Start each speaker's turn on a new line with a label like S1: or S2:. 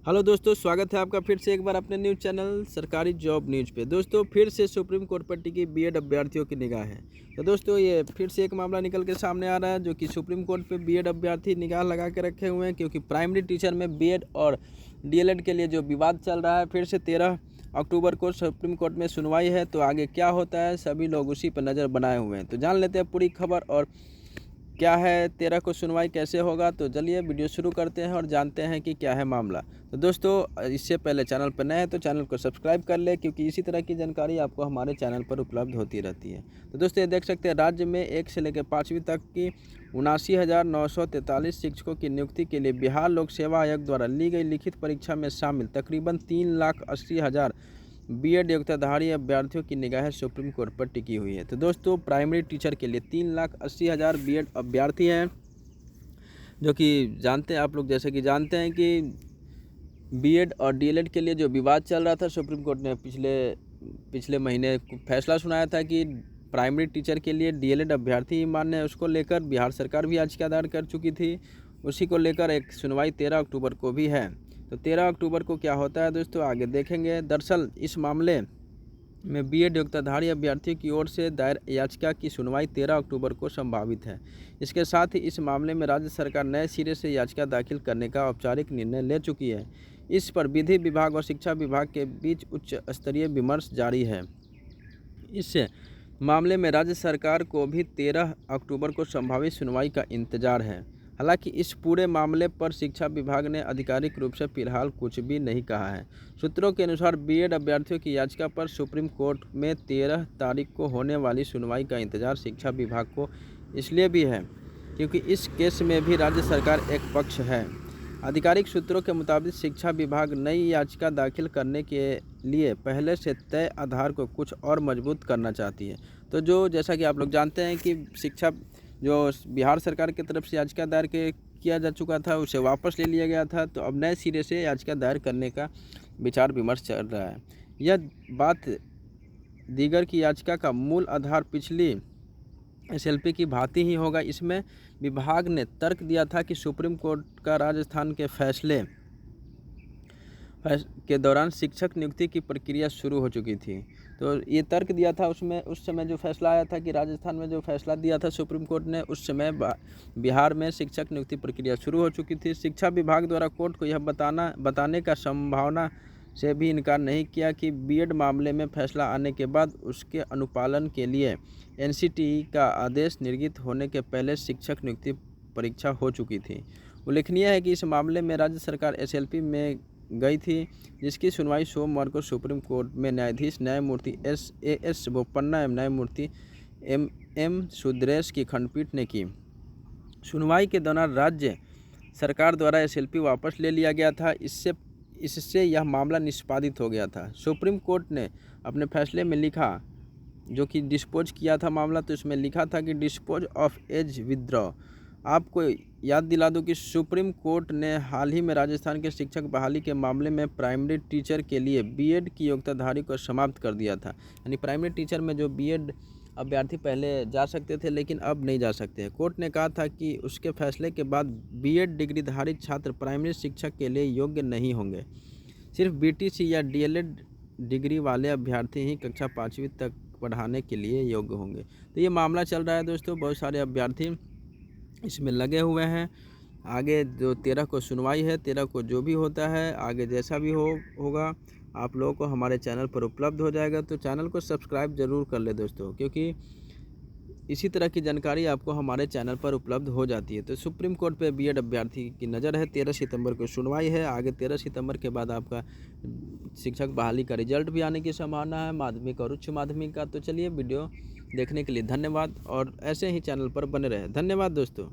S1: Hello दोस्तों, स्वागत है आपका फिर से एक बार अपने न्यूज़ चैनल सरकारी जॉब न्यूज़ पे। दोस्तों, फिर से सुप्रीम कोर्ट पर टिकी बीएड अभ्यर्थियों की निगाह है। तो दोस्तों, ये फिर से एक मामला निकल के सामने आ रहा है जो कि सुप्रीम कोर्ट पे बीएड अभ्यर्थी निगाह लगा के रखे हुए हैं, क्योंकि प्राइमरी टीचर में बीएड और डीएलएड के लिए जो विवाद चल रहा है, फिर से 13 अक्टूबर को सुप्रीम कोर्ट में सुनवाई है। तो आगे क्या होता है, सभी लोग उसी पर नज़र बनाए हुए हैं। तो जान लेते हैं पूरी खबर और क्या है 13 को सुनवाई कैसे होगा। तो चलिए वीडियो शुरू करते हैं और जानते हैं कि क्या है मामला। तो दोस्तों, इससे पहले चैनल पर नए हैं तो चैनल को सब्सक्राइब कर ले, क्योंकि इसी तरह की जानकारी आपको हमारे चैनल पर उपलब्ध होती रहती है। तो दोस्तों, ये देख सकते हैं राज्य में 1 से लेकर 5वीं तक की 79,943 शिक्षकों की नियुक्ति के लिए बिहार लोक सेवा आयोग द्वारा ली गई लिखित परीक्षा में शामिल तकरीबन 3,80,000 बीएड योग्यताधारी अभ्यर्थियों की निगाहें सुप्रीम कोर्ट पर टिकी हुई है। तो दोस्तों, प्राइमरी टीचर के लिए 3,80,000 बीएड अभ्यर्थी हैं, जो कि जानते हैं आप लोग, जैसे कि जानते हैं कि बीएड और डीएलएड के लिए जो विवाद चल रहा था, सुप्रीम कोर्ट ने पिछले महीने फैसला सुनाया था कि प्राइमरी टीचर के लिए डीएलएड अभ्यर्थी मान्य है। उसको लेकर बिहार सरकार भी याचिका दायर कर चुकी थी। उसी को लेकर एक सुनवाई 13 अक्टूबर को भी है। तो 13 अक्टूबर को क्या होता है दोस्तों, आगे देखेंगे। दरअसल इस मामले में बीएड योग्यताधारी अभ्यर्थियों की ओर से दायर याचिका की सुनवाई 13 अक्टूबर को संभावित है। इसके साथ ही इस मामले में राज्य सरकार नए सिरे से याचिका दाखिल करने का औपचारिक निर्णय ले चुकी है। इस पर विधि विभाग और शिक्षा विभाग के बीच उच्च स्तरीय विमर्श जारी है। इस मामले में राज्य सरकार को भी 13 अक्टूबर को संभावित सुनवाई का इंतजार है। हालांकि इस पूरे मामले पर शिक्षा विभाग ने आधिकारिक रूप से फिलहाल कुछ भी नहीं कहा है। सूत्रों के अनुसार बीएड अभ्यर्थियों की याचिका पर सुप्रीम कोर्ट में 13 तारीख को होने वाली सुनवाई का इंतजार शिक्षा विभाग को इसलिए भी है क्योंकि इस केस में भी राज्य सरकार एक पक्ष है। आधिकारिक सूत्रों के मुताबिक शिक्षा विभाग नई याचिका दाखिल करने के लिए पहले से तय आधार को कुछ और मजबूत करना चाहती है। तो जैसा कि आप लोग जानते हैं कि शिक्षा जो बिहार सरकार की तरफ से याचिका दायर किया जा चुका था, उसे वापस ले लिया गया था। तो अब नए सिरे से याचिका दायर करने का विचार विमर्श चल रहा है। यह बात दीगर की याचिका का मूल आधार पिछली एसएलपी की भांति ही होगा। इसमें विभाग ने तर्क दिया था कि सुप्रीम कोर्ट का राजस्थान के फैसले के दौरान शिक्षक नियुक्ति की प्रक्रिया शुरू हो चुकी थी। तो ये तर्क दिया था उसमें, उस समय जो फैसला आया था कि राजस्थान में जो फैसला दिया था सुप्रीम कोर्ट ने, उस समय बिहार में शिक्षक नियुक्ति प्रक्रिया शुरू हो चुकी थी। शिक्षा विभाग द्वारा कोर्ट को यह बताने का संभावना से भी इनकार नहीं किया कि बीएड मामले में फैसला आने के बाद उसके अनुपालन के लिए एनसीटीई का आदेश निर्गत होने के पहले शिक्षक नियुक्ति परीक्षा हो चुकी थी। उल्लेखनीय है कि इस मामले में राज्य सरकार एसएलपी में गई थी, जिसकी सुनवाई सोमवार को सुप्रीम कोर्ट में न्यायाधीश न्यायमूर्ति एस बोपन्ना एवं न्यायमूर्ति एम सुंदरेश की खंडपीठ ने की। सुनवाई के दौरान राज्य सरकार द्वारा एसएलपी वापस ले लिया गया था। इससे यह मामला निष्पादित हो गया था। सुप्रीम कोर्ट ने अपने फैसले में लिखा, जो कि डिस्पोज किया था मामला, तो इसमें लिखा था कि डिस्पोज ऑफ एज विथड्रॉ। आपको याद दिला दूं कि सुप्रीम कोर्ट ने हाल ही में राजस्थान के शिक्षक बहाली के मामले में प्राइमरी टीचर के लिए बीएड की योग्यताधारी को समाप्त कर दिया था। यानी प्राइमरी टीचर में जो बीएड अभ्यर्थी पहले जा सकते थे, लेकिन अब नहीं जा सकते। कोर्ट ने कहा था कि उसके फैसले के बाद बीएड डिग्रीधारी छात्र प्राइमरी शिक्षक के लिए योग्य नहीं होंगे। सिर्फ बीटीसी या डीएलएड डिग्री वाले अभ्यर्थी ही कक्षा 5वीं तक पढ़ाने के लिए योग्य होंगे। तो ये मामला चल रहा है दोस्तों, बहुत सारे अभ्यर्थी इसमें लगे हुए हैं। आगे जो 13 को सुनवाई है, 13 को जो भी होता है, आगे जैसा भी होगा आप लोगों को हमारे चैनल पर उपलब्ध हो जाएगा। तो चैनल को सब्सक्राइब ज़रूर कर ले दोस्तों, क्योंकि इसी तरह की जानकारी आपको हमारे चैनल पर उपलब्ध हो जाती है। तो सुप्रीम कोर्ट पे बीएड अभ्यर्थी की नज़र है। 13 सितंबर को सुनवाई है। आगे 13 सितंबर के बाद आपका शिक्षक बहाली का रिजल्ट भी आने की संभावना है, माध्यमिक और उच्च माध्यमिक का। तो चलिए, वीडियो देखने के लिए धन्यवाद और ऐसे ही चैनल पर बने रहे। धन्यवाद दोस्तों।